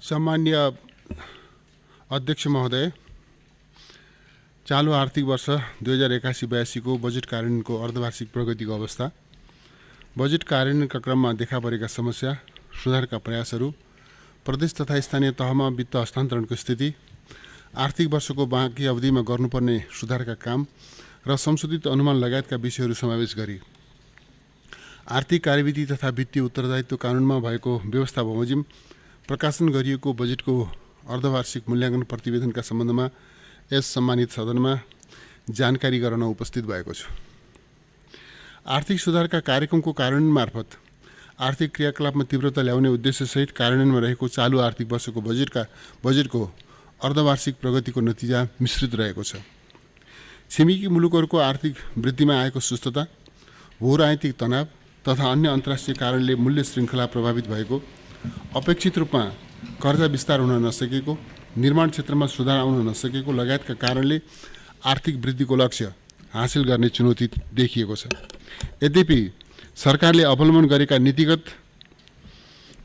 सम्मान्य अध्यक्ष महोदय, चालू आर्थिक वर्ष 2081-82 को बजेट कार्यान्वयनको अर्धवार्षिक प्रगतिको अवस्था, बजेट कार्यान्वयनका क्रममा देखा परेका समस्या, सुधारका प्रयासहरू, प्रदेश तथा स्थानीय तहमा वित्त हस्तान्तरणको स्थिति, आर्थिक वर्षको बाँकी अवधिमा गर्नुपर्ने सुधारका काम र संशोधित अनुमान लगायतका विषयहरू समावेश गरी आर्थिक कार्यविधि तथा वित्तीय उत्तरदायित्व कानुनमा भएको व्यवस्था बमोजिम प्रकाशन गरिएको बजेटको अर्धवार्षिक मूल्याङ्कन प्रतिवेदनका सम्बन्धमा यस सम्मानित सदनमा जानकारी गराउन उपस्थित भएको छु। आर्थिक सुधारका कार्यक्रमको कार्यान्वयन मार्फत आर्थिक क्रियाकलापमा तीव्रता ल्याउने उद्देश्यसहित कार्यान्वयनमा रहेको चालू आर्थिक वर्षको बजेटको अर्धवार्षिक प्रगतिको नतिजा मिश्रित रहेको छ। छिमेकी मुलुकहरूको आर्थिक वृद्धिमा आएको सुस्तता, भूराजनीतिक तनाव तथा अन्य अन्तर्राष्ट्रिय कारणले मूल्य श्रृङ्खला प्रभावित भएको, अपेक्षित रूपमा कर्जा विस्तार हुन नसकेको, निर्माण क्षेत्रमा सुधार आउन नसकेको लगायतका कारणले आर्थिक वृद्धिको लक्ष्य हासिल गर्ने चुनौती देखिएको छ। यद्यपि सरकारले अवलम्बन गरेका नीतिगत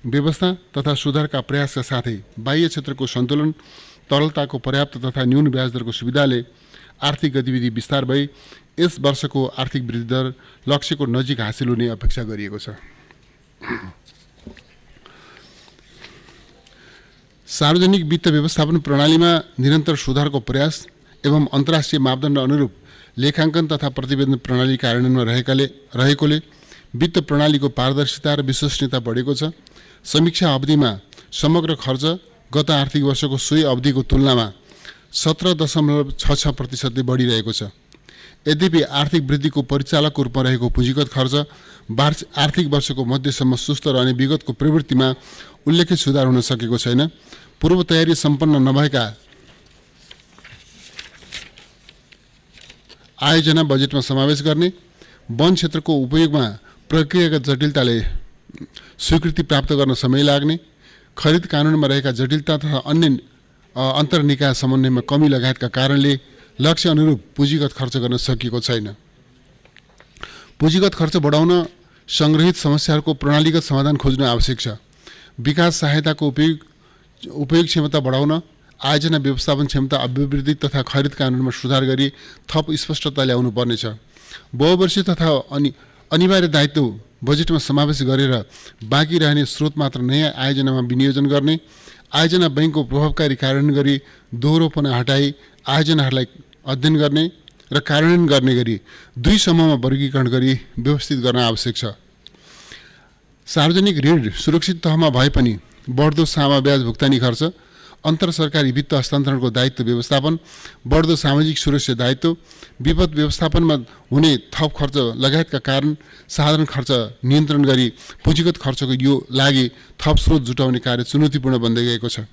व्यवस्था तथा सुधारका प्रयासका साथै बाह्य क्षेत्रको सन्तुलन, तरलताको पर्याप्त तथा न्यून ब्याज दरको सुविधाले आर्थिक गतिविधि विस्तार भई यस वर्षको आर्थिक वृद्धि दर लक्ष्यको नजिक हासिल हुने अपेक्षा गरिएको छ। सार्वजनिक वित्त व्यवस्थापन प्रणालीमा निरन्तर सुधारको प्रयास एवं अन्तर्राष्ट्रिय मापदण्ड अनुरूप लेखाङ्कन तथा प्रतिवेदन प्रणाली कार्यान्वयनमा रहेकोले वित्त प्रणालीको पारदर्शिता र विश्वसनीयता बढेको छ। समीक्षा अवधिमा समग्र खर्च गत आर्थिक वर्षको सोही अवधिको तुलनामा 17.66% बढिरहेको छ। यद्यपि आर्थिक वृद्धिको परिचालकको रूपमा रहेको पुँजीगत खर्च आर्थिक वर्षको मध्यसम्म सुस्त रहने विगतको प्रवृत्तिमा उल्लेखित सुधार हुन सकेको छैन। पूर्व तयारी सम्पन्न नभएका आयोजना बजेटमा समावेश गर्ने, वन क्षेत्रको उपयोगमा प्रक्रियागत जटिलताले स्वीकृति प्राप्त गर्न समय लाग्ने, खरिद कानुनमा रहेका जटिलता तथा अन्य अन्तर्निकाय समन्वयमा कमी लगायतका कारणले लक्ष्य अनुरूप पुँजीगत खर्च गर्न सकिएको छैन। पुँजीगत खर्च बढाउन संग्रहित समस्याहरूको प्रणालीगत समाधान खोज्न आवश्यक छ। विकास सहायताको उपयोग क्षमता बढाउन, आयोजना व्यवस्थापन क्षमता अभिवृद्धि तथा खरिद कानुनमा सुधार गरी थप स्पष्टता ल्याउनु पर्नेछ। बहुवर्षीय तथा अनिवार्य दायित्व बजेटमा समावेश गरेर बाँकी रहने स्रोत मात्र नयाँ आयोजनामा विनियोजन गर्ने, आयोजना बैंकको प्रभावकारी कार्यान्वयन गरी दोहोरोपना हटाई आयोजनाहरूलाई अध्ययन गर्ने र कार्यान्वयन गर्ने गरी दुई समूहमा वर्गीकरण गरी व्यवस्थित गर्न आवश्यक छ। सार्वजनिक ऋण सुरक्षित तहमा भए पनि बढ्दो सामा ब्याज भुक्तानी खर्च, अन्तर सरकारी वित्त हस्तान्तरणको दायित्व व्यवस्थापन, बढ्दो सामाजिक सुरक्षा दायित्व, विपद व्यवस्थापनमा हुने थप खर्च लगायतका कारण साधारण खर्च नियन्त्रण गरी पुँजीगत खर्चको यो लागि थप स्रोत जुटाउने कार्य चुनौतीपूर्ण बन्दै गएको छ।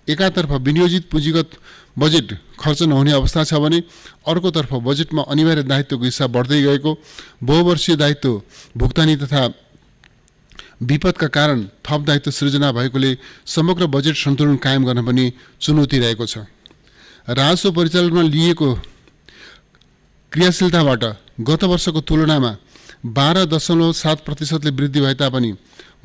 एकातर्फ विनियोजित पुँजीगत बजेट खर्च नहुने अवस्था छ भने अर्कोतर्फ बजेटमा अनिवार्य दायित्वको हिस्सा बढ्दै गएको, बहुवर्षीय दायित्व भुक्तानी तथा विपदका कारण थप दायित्व सृजना भएकोले समग्र बजेट सन्तुलन कायम गर्न पनि चुनौती रहेको छ। राजस्व परिचालनमा लिएको क्रियाशीलताबाट गत वर्षको तुलनामा 12.7% वृद्धि भए तापनि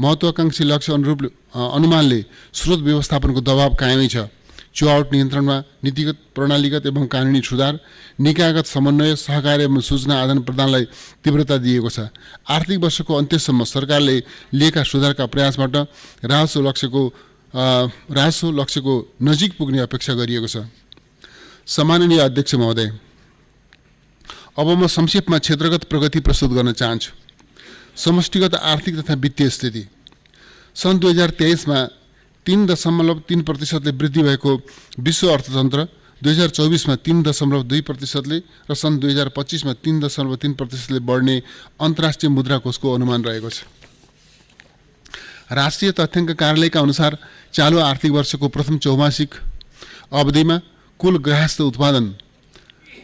महत्त्वाकांक्षी लक्ष्य अनुमानले स्रोत व्यवस्थापनको दबाव कायमै छ। चुहावट नियन्त्रणमा नीतिगत, प्रणालीगत एवं कानुनी सुधार, निकायगत समन्वय, सहकार्य एवं सूचना आदान प्रदानलाई तीव्रता दिएको छ। आर्थिक वर्षको अन्त्यसम्म सरकारले लिएका सुधारका प्रयासबाट राजस्व लक्ष्यको नजिक पुग्ने अपेक्षा गरिएको छ। सम्माननीय अध्यक्ष महोदय, अब म संक्षेपमा क्षेत्रगत प्रगति प्रस्तुत गर्न चाहन्छु। समष्टिगत आर्थिक तथा वित्तीय स्थिति। सन् 2023मा 3.3%ले वृद्धि भएको विश्व अर्थतन्त्र 2024मा 3.2%ले र सन् 2025मा 3.3%ले बढ्ने अन्तर्राष्ट्रिय मुद्रा कोषको अनुमान रहेको छ। राष्ट्रिय तथ्याङ्क कार्यालयका अनुसार चालू आर्थिक वर्षको प्रथम चौमासिक अवधिमा कुल गृहस्थ उत्पादन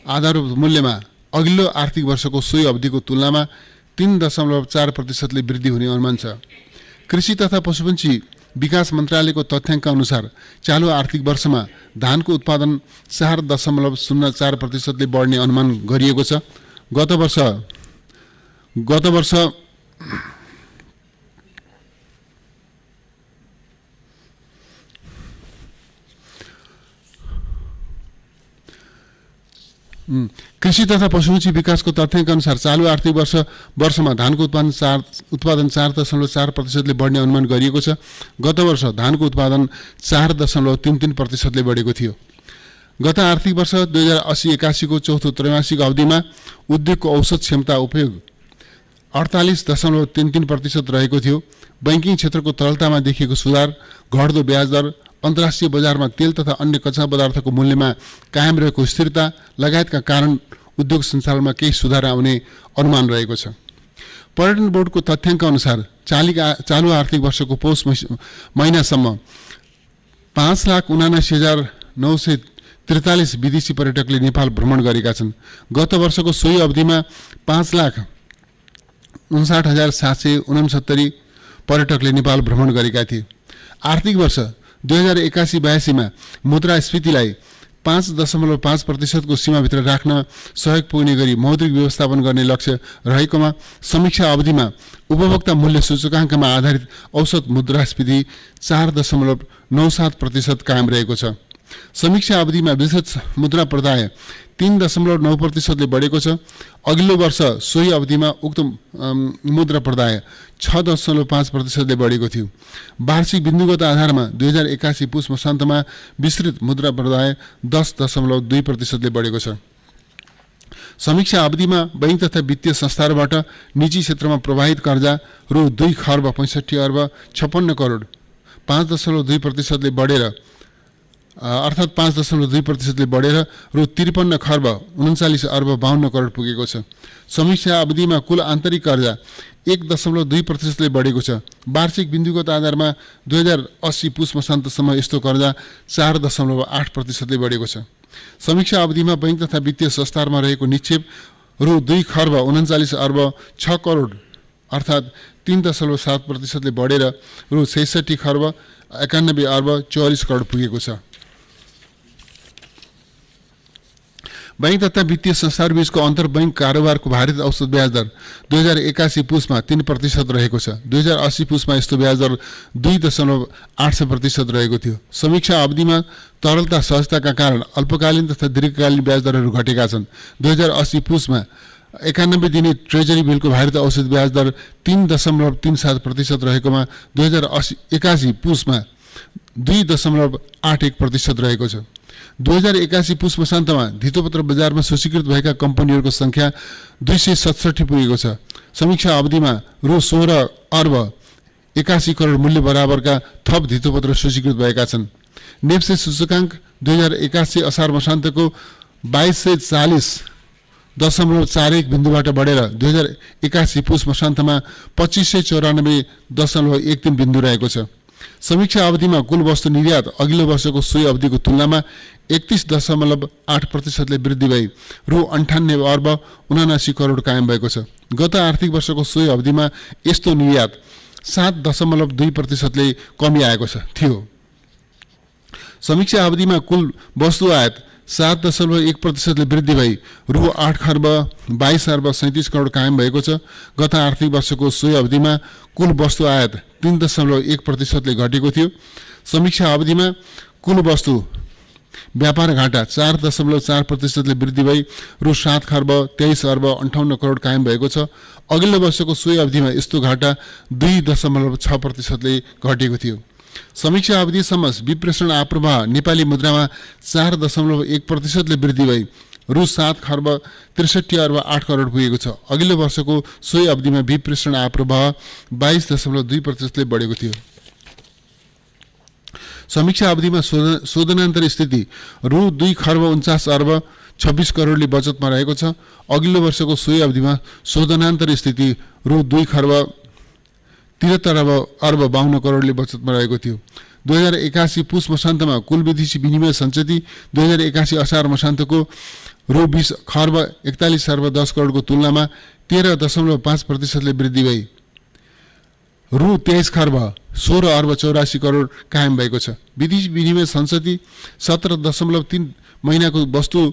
आधारभूत मूल्यमा अघिल्लो आर्थिक वर्षको सोही अवधिको तुलनामा 3.4%ले वृद्धि हुने अनुमान छ। कृषि तथा पशुपन्छी विकास मन्त्रालयको तथ्याङ्क अनुसार चालू आर्थिक वर्षमा धानको उत्पादन 4.04%ले बढ्ने अनुमान गरिएको छ। गत वर्ष कृषि तथा पशुपक्षी विकासको तथ्याङ्क अनुसार चालु आर्थिक वर्षमा धानको उत्पादन 4.4%ले बढ्ने अनुमान गरिएको छ। गत वर्ष धानको उत्पादन 4.33%ले बढेको थियो। गत आर्थिक वर्ष 2080-81 को चौथो त्रैमासिक अवधिमा उद्योगको औसत क्षमता उपयोग 48.33% रहेको थियो। बैंकिङ क्षेत्रको तरलतामा देखिएको सुधार, घट्दो ब्याज दर, अन्तर्राष्ट्रिय बजारमा तेल तथा अन्य कच्चा पदार्थको मूल्यमा कायम रहेको स्थिरता लगायतका कारण उद्योग सञ्चालनमा केही सुधार आउने अनुमान रहेको छ। पर्यटन बोर्डको तथ्याङ्क अनुसार चालु आर्थिक वर्षको पौष महिनासम्म 5,79,943 विदेशी पर्यटकले नेपाल भ्रमण गरेका छन्। गत वर्षको सोही अवधिमा 5,59,769 पर्यटकले नेपाल भ्रमण गरेका थिए। आर्थिक वर्ष 2081-82 मा मुद्रास्फीतिलाई 5.5% को सीमाभित्र राख्न सहयोग पुग्ने गरी मौद्रिक व्यवस्थापन गर्ने लक्ष्य रहेकोमा समीक्षा अवधिमा उपभोक्ता मूल्य सूचकाङ्कमा आधारित औसत मुद्रास्फीति 4.97% कायम रहेको छ। समीक्षा अवधिमा विशेष मुद्रा प्रदाय 3.9%ले बढेको छ। अघिल्लो वर्ष सोही अवधिमा उक्त मुद्रा प्रदाय 6.5%ले बढेको थियो। वार्षिक बिन्दुगत आधारमा 2081 पुष मसान्तमा विस्तृत मुद्रा प्रदाय 10.2%ले बढेको छ। समीक्षा अवधिमा बैंक तथा वित्तीय संस्थाहरूबाट निजी क्षेत्रमा प्रवाहित कर्जा रु 2 खर्ब 65 अर्ब 56 करोड 5.2%ले बढेर अर्थात् 5.2%ले बढेर रु 53 खर्ब 39 अर्ब 52 करोड पुगेको छ। समीक्षा अवधिमा कुल आन्तरिक कर्जा 1.2%ले बढेको छ। वार्षिक बिन्दुगत आधारमा 2080 पुष मसान्तसम्म यस्तो कर्जा 4.8%ले बढेको छ। समीक्षा अवधिमा बैंक तथा वित्तीय संस्थाहरूमा रहेको निक्षेप रु 2 खर्ब 39 अर्ब 6 करोड अर्थात् 3.7%ले बढेर रु 66 खर्ब 91 अर्ब 44 करोड पुगेको छ। बैंक तथा वित्तीय संस्थाहरूबीचको अन्तर बैंक कारोबारको भारित औसत ब्याज दर 2081 पुसमा 3% रहेको छ। 2080 पुसमा यस्तो ब्याज दर 2.8% रहेको थियो। समीक्षा अवधिमा तरलता सहजताका कारण अल्पकालीन तथा दीर्घकालीन ब्याज दरहरू घटेका छन्। 2080 पुसमा 91 दिने ट्रेजरी बिलको भारित औसत ब्याज दर 3.37% रहेकोमा 2081 पुसमा 2.81% रहेको छ। 2081 पुष मसान्तमा धितोपत्र बजारमा सूचीकृत भएका कम्पनीहरूको संख्या 267 पुगेको छ। समीक्षा अवधिमा रु 16 अर्ब 81 करोड मूल्य बराबरका थप धितोपत्र सूचीकृत भएका छन्। नेप्से सूचकाङ्क 2081 असार मसान्तको 2240.41 बिन्दुबाट बढेर 2081 पुष मसान्तमा 2594.13 बिन्दु रहेको छ। समीक्षा अवधिमा कुल वस्तु निर्यात अघिल्लो वर्षको सोही अवधिको तुलनामा 31.8%ले वृद्धि भई रु 98 अर्ब 79 करोड कायम भएको छ। गत आर्थिक वर्षको सोही अवधिमा यस्तो निर्यात 7.2%ले कमी आएको थियो। समीक्षा अवधिमा कुल वस्तु आयात 7.1%ले वृद्धि भई रु 8 खर्ब 22 अर्ब 37 करोड कायम भएको छ। गत आर्थिक वर्षको सोही अवधिमा कुल वस्तु आयात 3.1%ले घटेको थियो। समीक्षा अवधिमा कुल वस्तु व्यापार घाटा 4.4%ले वृद्धि भई रु 7 खर्ब 23 अर्ब 58 करोड कायम भएको छ। अघिल्लो वर्षको सोही अवधिमा यस्तो घाटा 2.6%ले घटेको थियो। समीक्षा अवधिसम्म विप्रेषण आप्रवाह नेपाली मुद्रामा 4.1%ले वृद्धि भई रु 7 खर्ब 63 अर्ब 8 करोड पुगेको छ। अघिल्लो वर्षको सोही अवधिमा विप्रेषण आप्रवाह 22.2%ले बढेको थियो। समीक्षा अवधिमा शोधनान्तर स्थिति रु 2 खर्ब 49 अर्ब 26 करोडले बचतमा रहेको छ। अघिल्लो वर्षको सोही अवधिमा शोधनान्तर स्थिति रु 2 खर्ब 73 अर्ब 52 करोडले बचतमा रहेको थियो। 2081 पुष मसान्तमा कुल विदेशी विनिमय सञ्चित 2081 असार मसान्तको रु 20 खर्ब 41 अर्ब 10 करोडको तुलनामा 13.5%ले वृद्धि भई रु 23 खर्ब 16 अर्ब 84 करोड कायम भएको छ। विदेशी विनिमय सञ्चित 17.3 महिनाको वस्तु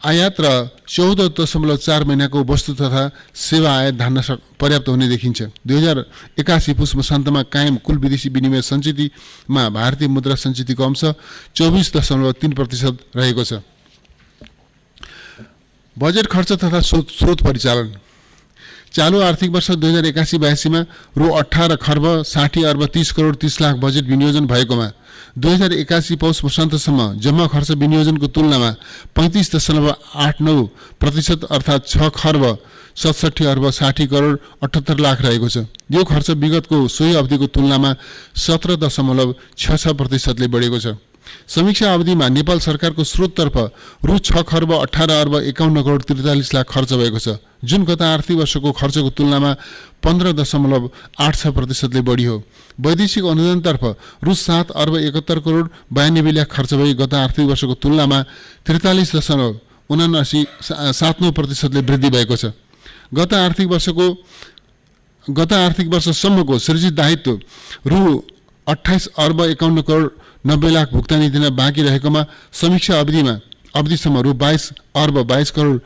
आयात र 14.4 महिनाको वस्तु तथा सेवा आयात धान्न पर्याप्त हुने देखिन्छ। 2081 पुष मसान्तमा कायम कुल विदेशी विनिमय सञ्चितमा भारतीय मुद्रा सञ्चितको अंश 24.3% रहेको छ। बजेट खर्च तथा स्रोत परिचालन चालू आर्थिक वर्ष 2081-82 में रु 18 खर्ब 60 अर्ब 30 करोड 30 लाख बजेट विनियोजन भएकोमा 2081 पौष मसान्तसम्म जम्मा खर्च विनियोजनको तुलनामा 35.89% अर्थात् 6 खर्ब 67 अर्ब 60 करोड 78 लाख रहेको छ। यो खर्च विगतको सोही अवधिको तुलनामा 17.66% बढेको छ। समीक्षा अवधिमा नेपाल सरकारको स्रोततर्फ रु 6 खर्ब 18 अर्ब 51 करोड 43 लाख खर्च भएको छ, जुन गत आर्थिक वर्षको खर्चको तुलनामा 15.86% बढी हो। वैदेशिक अनुदानतर्फ रु 7 अर्ब 71 करोड 92 लाख खर्च भई गत आर्थिक वर्षको तुलनामा 43.79% वृद्धि भएको छ। गत आर्थिक वर्षसम्मको सृजित दायित्व रु 28 अर्ब 51 करोड 90 लाख भुक्तानी दिन बाँकी रहेकोमा समीक्षा अवधिसम्म रु 22 अर्ब 22 करोड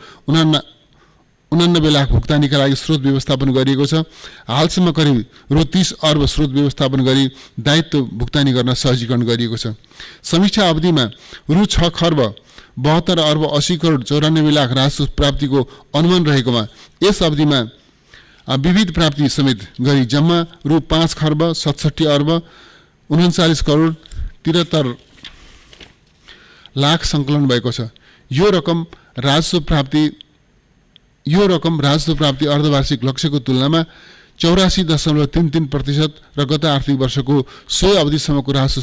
89 लाख भुक्तानीका लागि स्रोत व्यवस्थापन गरिएको छ। हालसम्म करिब रु 30 अर्ब स्रोत व्यवस्थापन गरी दायित्व भुक्तानी गर्न सहजीकरण गरिएको छ। समीक्षा अवधिमा रु 6 खर्ब 72 अर्ब 80 करोड 94 लाख राजस्व प्राप्तिको अनुमान रहेकोमा यस अवधिमा विविध प्राप्ति समेत गरी जम्मा रु 5 खर्ब 67 अर्ब 39 करोड 73 लाख सङ्कलन भएको छ। यो रकम राजस्व प्राप्ति अर्धवार्षिक लक्ष्यको तुलनामा 84.33% र गत आर्थिक वर्षको सोही अवधिसम्मको राजस्व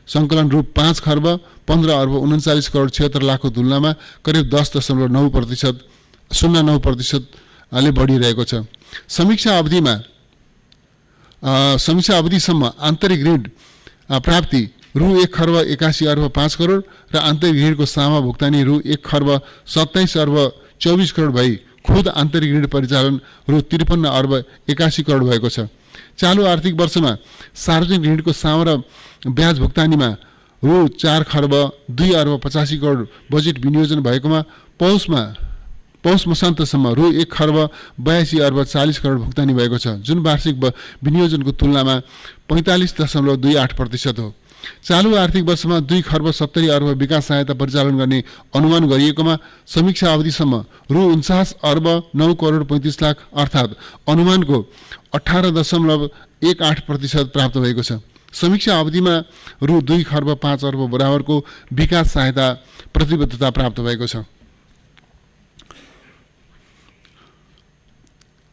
सङ्कलन रु 5 खर्ब 15 अर्ब 39 करोड 76 लाखको तुलनामा करिब 10.09% ले बढिरहेको छ। समीक्षा अवधिसम्म आन्तरिक ऋण प्राप्ति रु 1 खर्ब 81 अर्ब 5 करोड र आन्तरिक ऋणको सामा भुक्तानी रु 1 खर्ब 27 अर्ब 24 करोड भई खुद आन्तरिक ऋण परिचालन रु 53 अर्ब 81 करोड भएको छ। चालू आर्थिक वर्षमा सार्वजनिक ऋणको सामा र ब्याज भुक्तानीमा रु 4 खर्ब 2 अर्ब 85 करोड बजेट विनियोजन भएकोमा पौष मसान्तसम्म रु 1 खर्ब 82 अर्ब 40 करोड भुक्तानी भएको छ, जुन वार्षिक विनियोजनको तुलनामा 45.28% हो। चालू आर्थिक वर्षमा 2 खर्ब 70 अर्ब विकास सहायता परिचालन गर्ने अनुमान गरिएकोमा समीक्षा अवधिसम्म रु 49 अर्ब 9 करोड 35 लाख अर्थात् अनुमानको 18.18% प्राप्त भएको छ। समीक्षा अवधिमा रु 2 खर्ब 5 अर्ब बराबरको विकास सहायता प्रतिबद्धता प्राप्त भएको छ।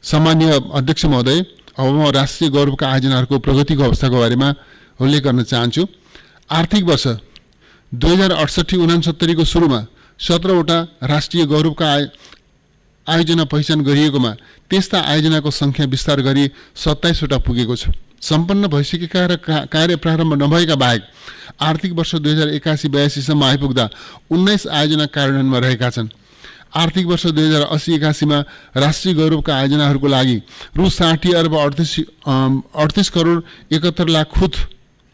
सम्माननीय अध्यक्ष महोदय, अब म राष्ट्रिय गौरवका आयोजनाहरूको प्रगतिको अवस्थाको बारेमा उल्लेख गर्न चाहन्छु। आर्थिक वर्ष 2068-69 को सुरुमा 17वटा राष्ट्रिय गौरवका आयोजना पहिचान गरिएकोमा त्यस्ता आयोजनाको सङ्ख्या विस्तार गरी 27वटा पुगेको छ। सम्पन्न भइसकेका र कार्य प्रारम्भ नभएका बाहेक आर्थिक वर्ष 2081-82 सम्म आइपुग्दा 19 आयोजना कार्यान्वयनमा रहेका छन्। आर्थिक वर्ष 2080-81 मा राष्ट्रिय गौरवका आयोजनाहरूको लागि रु 60 अर्ब 38 करोड 71 लाख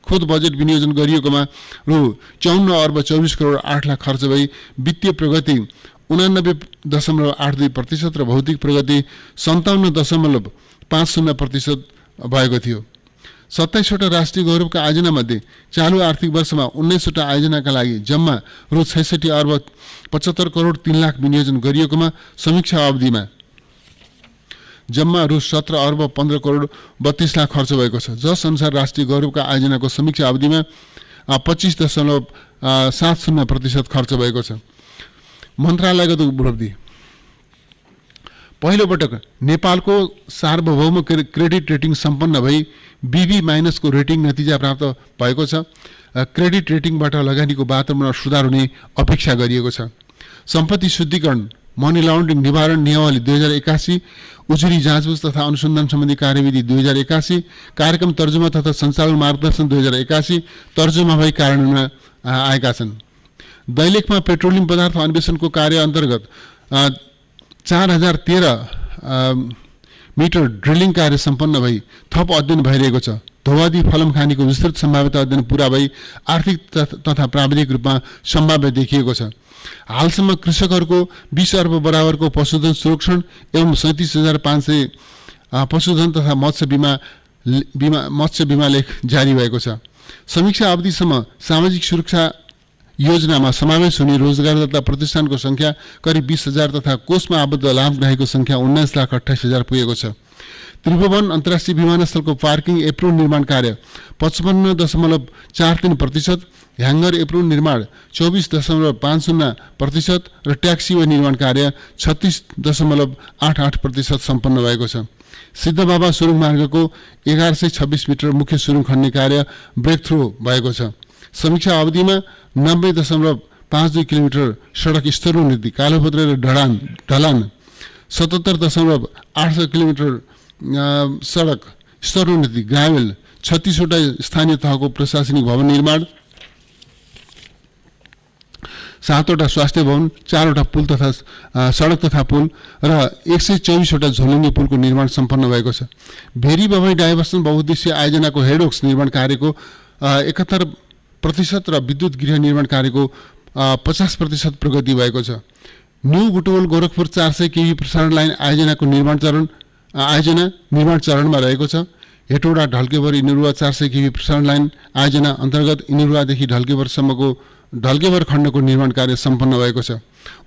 खुद बजेट विनियोजन गरिएकोमा रु 54 अर्ब 24 करोड 8 लाख खर्च भई वित्तीय प्रगति 89.82% र भौतिक प्रगति 57.50% भएको थियो। 27वटा राष्ट्रिय गौरवका आयोजनामध्ये चालू आर्थिक वर्षमा 19वटा आयोजनाका लागि जम्मा रु 66 अर्ब 75 करोड 3 लाख विनियोजन गरिएकोमा समीक्षा अवधिमा जम्मा रु 17 अर्ब 15 करोड 32 लाख खर्च भएको छ, जस अनुसार राष्ट्रिय गौरवका आयोजनाको समीक्षा अवधिमा 25.70% खर्च भएको छ। मन्त्रालयगत उपलब्धि पहिलो पटक नेपालको सार्वभौम क्रेडिट रेटिङ सम्पन्न भई BB- को रेटिङ नतिजा प्राप्त भएको छ। क्रेडिट रेटिङबाट लगानीको वातावरणमा सुधार हुने अपेक्षा गरिएको छ। सम्पत्ति शुद्धिकरण मनी लन्ड्रिङ निवारण नियमावली 2081, उजुरी जाँचबुझ तथा अनुसन्धान सम्बन्धी कार्यविधि 2081, कार्यक्रम तर्जुमा तथा सञ्चालन मार्गदर्शन 2081 तर्जुमा भई कार्यान्वयनमा आएका छन्। दैलेखमा पेट्रोलियम पदार्थ अन्वेषणको कार्य अन्तर्गत 4013 मिटर ड्रिलिङ कार्य सम्पन्न भई थप अध्ययन भइरहेको छ। धोवादी फलम खानीको विस्तृत सम्भाव्यता अध्ययन पूरा भई आर्थिक तथा प्राविधिक रूपमा सम्भाव्य देखिएको छ। हालसम्म कृषकहरूको 20 अर्ब बराबरको पशुधन सुरक्षण एवं 37,500 पशुधन तथा मत्स्य बीमा लेख जारी भएको छ। समीक्षा अवधिसम्म सामाजिक सुरक्षा योजनामा समावेश हुने रोजगारदाता प्रतिष्ठानको संख्या करिब 20,000 तथा कोषमा आबद्ध लाभग्राहीको संख्या 19,28,000 पुगेको छ। त्रिभुवन अन्तर्राष्ट्रिय विमानस्थलको पार्किङ एप्रोन निर्माण कार्य 55.43%, ह्याङ्गर एप्रोन निर्माण 24.50% र ट्याक्सीवे निर्माण कार्य 36.88% सम्पन्न भएको छ। सिद्धबाबा सुरुङ मार्गको 1126 मिटर मुख्य सुरुङ खन्ने कार्य ब्रेक थ्रू भएको छ। समीक्षा अवधिमा 90.52 किलोमिटर सडक स्तरोन्नति, कालोपत्रे र ढलान 77.8 किलोमिटर सडक स्तरोन्नति, ग्राभेल 36वटा स्थानीय तहको प्रशासनिक भवन निर्माण, 7वटा स्वास्थ्य भवन, 4वटा पुल तथा सडक तथा पुल र 124वटा झोलुङ्गे पुलको निर्माण सम्पन्न भएको छ। भेरी बबई डाइभर्सन बहुउद्देश्य आयोजनाको हेडवर्क्स निर्माण कार्यको 71% र विद्युत गृह निर्माण कार्यको 50% प्रगति भएको छ। न्यू बुटवल गोरखपुर 400 केभी प्रसारण लाइन आयोजनाको निर्माण चरणमा रहेको छ। हेटौडा ढल्केवर इनरुवा 400 केभी प्रसारण लाइन आयोजना अन्तर्गत इनरुवादेखि ढल्केवर खण्डको निर्माण कार्य सम्पन्न भएको छ।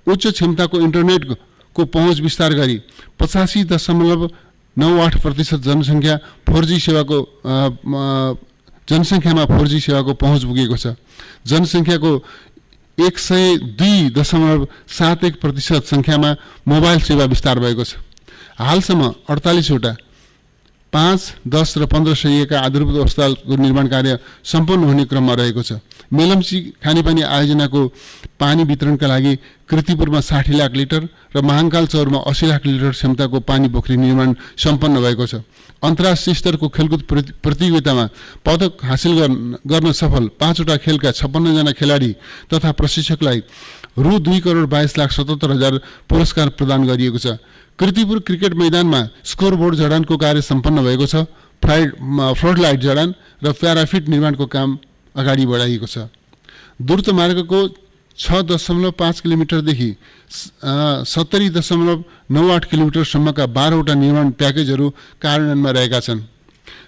उच्च क्षमताको इन्टरनेटको पहुँच विस्तार गरी 85.98% जनसङ्ख्यामा 4G सेवाको पहुँच पुगेको छ। जनसङ्ख्याको 102.71% सङ्ख्यामा मोबाइल सेवा विस्तार भएको छ। हालसम्म 48वटा 5, 10 र 15 शय्याका आधारभूत अस्पतालको निर्माण कार्य सम्पन्न हुने क्रममा रहेको छ। मेलम्ची खानेपानी आयोजनाको पानी वितरणका लागि कृतिपुरमा 60 लाख लिटर र महाङ्काल चौरमा 80 लाख लिटर क्षमताको पानी पोखरी निर्माण सम्पन्न भएको छ। अन्तर्राष्ट्रिय स्तरको खेलकुद प्रतियोगितामा पदक हासिल गर्न सफल 5वटा खेलका 56 जना खेलाडी तथा प्रशिक्षकलाई रु 2,22,77,000 पुरस्कार प्रदान गरिएको छ। कृतिपुर क्रिकेट मैदानमा स्कोरबोर्ड जडानको कार्य सम्पन्न भएको छ। फ्लड लाइट जडान र प्याराफिट निर्माणको काम अगाडि बढाइएको छ। द्रुत मार्गको 6.5 किलोमिटरदेखि 70.98 किलोमिटरसम्मका 12वटा निर्माण प्याकेजहरू कार्यान्वयनमा रहेका छन्।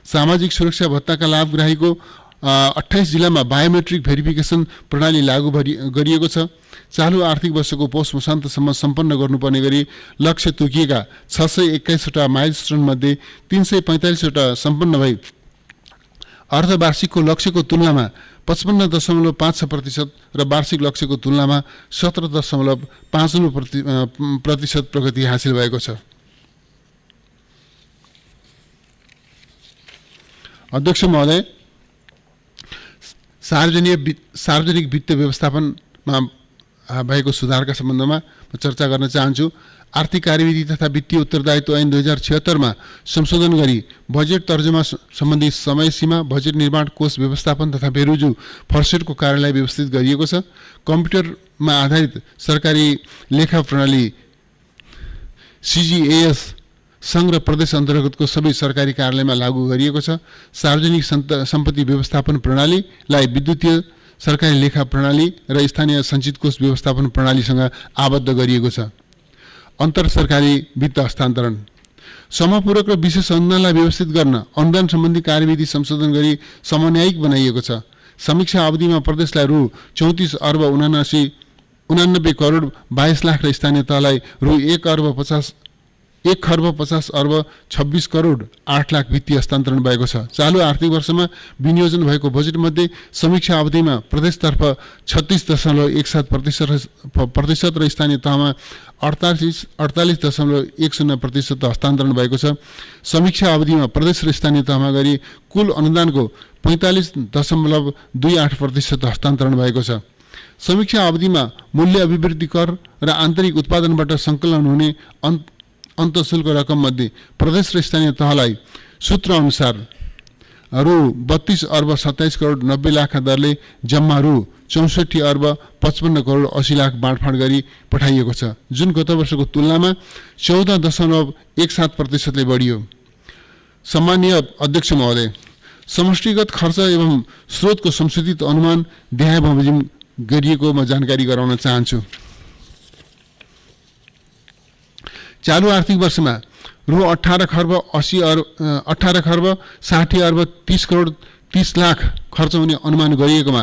सामाजिक सुरक्षा भत्ताका लाभग्राहीको 28 जिल्लामा बायोमेट्रिक भेरिफिकेसन प्रणाली लागू गरिएको छ। चालु आर्थिक वर्षको पौष मसान्तसम्म सम्पन्न गर्नुपर्ने गरी लक्ष्य तोकिएका 621वटा माइलस्टोनमध्ये 345वटा सम्पन्न भई अर्धवार्षिकको लक्ष्यको तुलनामा 55.56% र वार्षिक लक्ष्यको तुलनामा 17.59% प्रगति हासिल भएको छ। अध्यक्ष महोदय, सार्वजनिक वित्त व्यवस्थापनमा भएको सुधारका सम्बन्धमा चर्चा गर्न चाहन्छु। आर्थिक कार्यविधि तथा वित्तीय उत्तरदायित्व ऐन 2076 मा संशोधन गरी बजेट तर्जुमा सम्बन्धी समय सीमा, बजेट निर्माण, कोष व्यवस्थापन तथा बेरोजु फर्सेटको कार्यालय व्यवस्थित गरिएको छ। कम्प्युटरमा आधारित सरकारी लेखा प्रणाली CGAS सङ्घ र प्रदेश अन्तर्गतको सबै सरकारी कार्यालयमा लागू गरिएको छ। सार्वजनिक सम्पत्ति व्यवस्थापन प्रणालीलाई विद्युतीय सरकारी लेखा प्रणाली र स्थानीय सञ्चित कोष व्यवस्थापन प्रणालीसँग आबद्ध गरिएको छ। अन्तर सरकारी वित्त हस्तान्तरण, समपूरक र विशेष अनुदानलाई व्यवस्थित गर्न अनुदान सम्बन्धी कार्यविधि संशोधन गरी समन्वयिक बनाइएको छ। समीक्षा अवधिमा प्रदेशलाई रु 34 अर्ब 89 करोड 22 लाख र स्थानीय तहलाई रु 1 खर्ब 50 अर्ब 26 करोड 8 लाख वित्तीय हस्तान्तरण भएको छ। चालु आर्थिक वर्षमा विनियोजन भएको बजेटमध्ये समीक्षा अवधिमा प्रदेशतर्फ 36.17% र स्थानीय तहमा 48.10% हस्तान्तरण भएको छ। समीक्षा अवधिमा प्रदेश र स्थानीय तहमा गरी कुल अनुदानको 45.28% हस्तान्तरण भएको छ। समीक्षा अवधिमा मूल्य अभिवृद्धि कर र आन्तरिक उत्पादनबाट सङ्कलन हुने अन्तशुल्क रकम मध्ये प्रदेश र स्थानीय तहलाई सूत्र अनुसार रु 32 अर्ब 27 करोड 90 लाख दरले जम्मा रु 64 अर्ब 55 करोड 80 लाख बाँडफाँड गरी पठाइएको छ, जुन गत वर्षको तुलनामा 14.17% बढियो। सम्माननीय अध्यक्ष महोदय, समष्टिगत खर्च एवं स्रोतको संशोधित अनुमान देहाय बमोजिम गरिएको म जानकारी गराउन चाहन्छु। चालु आर्थिक वर्षमा रु 18 खर्ब 60 अर्ब 30 करोड 30 लाख खर्च हुने अनुमान गरिएकोमा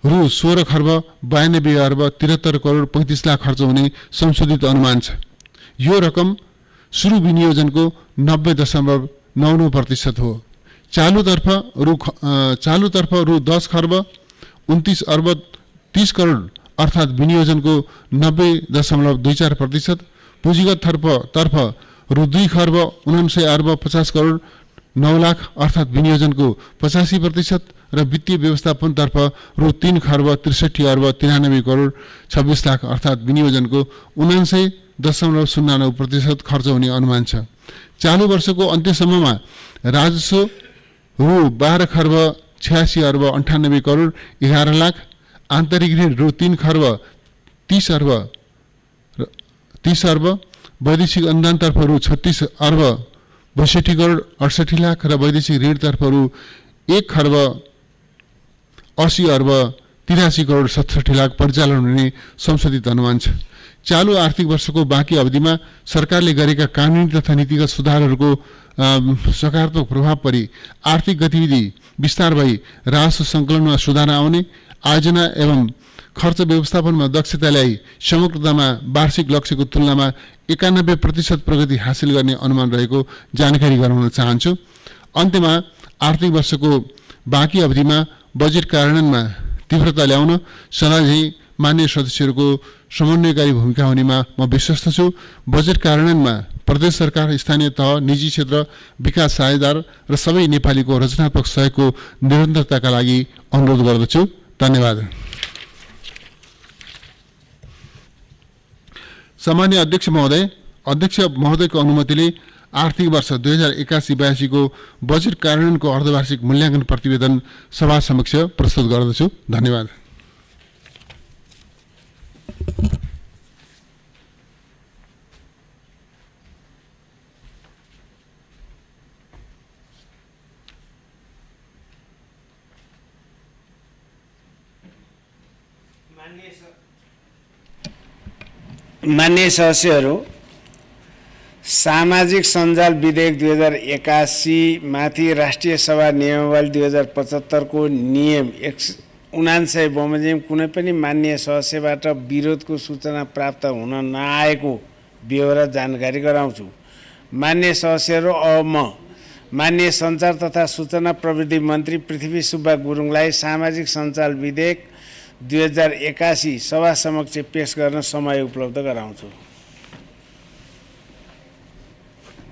रु 16 खर्ब 92 अर्ब 73 करोड 35 लाख खर्च हुने संशोधित अनुमान छ। यो रकम सुरु विनियोजनको 90.99% हो। चालुतर्फ रु 10 खर्ब 29 अर्ब 30 करोड अर्थात् विनियोजनको 90.24%, पुँजीगत तर्फ रु 2 खर्ब 49 अर्ब 50 करोड 9 लाख अर्थात् विनियोजनको 85% र वित्तीय व्यवस्थापनतर्फ रु 3 खर्ब 63 अर्ब 93 करोड 26 लाख अर्थात् विनियोजनको 99.09% खर्च हुने अनुमान छ। चालु वर्षको अन्त्यसम्ममा राजस्व रु 12 खर्ब 86 अर्ब 98 करोड 11 लाख, आन्तरिक ऋण रु 3 खर्ब 30 अर्ब, वैदेशिक अनुदानतर्फ रु 36 अर्ब 62 करोड 68 लाख र वैदेशिक ऋणतर्फ रु 1 खर्ब 80 अर्ब 83 करोड 67 लाख परिचालन हुने संशोधित अनुमान छ। चालु आर्थिक वर्षको बाँकी अवधिमा सरकारले गरेका कानुनी तथा नीतिगत सुधारहरूको सकारात्मक प्रभाव परि आर्थिक गतिविधि विस्तार भई राजस्व सङ्कलनमा सुधार आउने, आयोजना एवं खर्च व्यवस्थापनमा दक्षता ल्याई समग्रतामा वार्षिक लक्ष्यको तुलनामा 91% प्रगति हासिल गर्ने अनुमान रहेको जानकारी गराउन चाहन्छु। अन्त्यमा आर्थिक वर्षको बाँकी अवधिमा बजेट कार्यान्वयनमा तीव्रता ल्याउन सदाझै मान्य सदस्यहरूको समन्वयकारी भूमिका हुनेमा म विश्वस्त छु। बजेट कार्यान्वयनमा प्रदेश सरकार, स्थानीय तह, निजी क्षेत्र, विकास साझेदार र सबै नेपालीको रचनात्मक सहयोगको निरन्तरताका लागि अनुरोध गर्दछु। धन्यवाद। सामान्य अध्यक्ष महोदयको अनुमतिले आर्थिक वर्ष 2081-82 को बजेट कार्यान्वयनको अर्धवार्षिक मूल्याङ्कन प्रतिवेदन सभा समक्ष प्रस्तुत गर्दछु। धन्यवाद। मान्य सदस्यहरू, सामाजिक सञ्जाल विधेयक 2081 माथि राष्ट्रिय सभा नियमावली 2075 को नियम 179 बमोजिम कुनै पनि मान्य सदस्यबाट विरोधको सूचना प्राप्त हुन नआएको बेहोरा जानकारी गराउँछु। मान्य सदस्यहरू, अब म मान्य सञ्चार तथा सूचना प्रविधि मन्त्री पृथ्वी सुब्बा गुरुङलाई सामाजिक सञ्जाल विधेयक 2081 सभा समक्ष पेश गर्न समय उपलब्ध गराउँछु।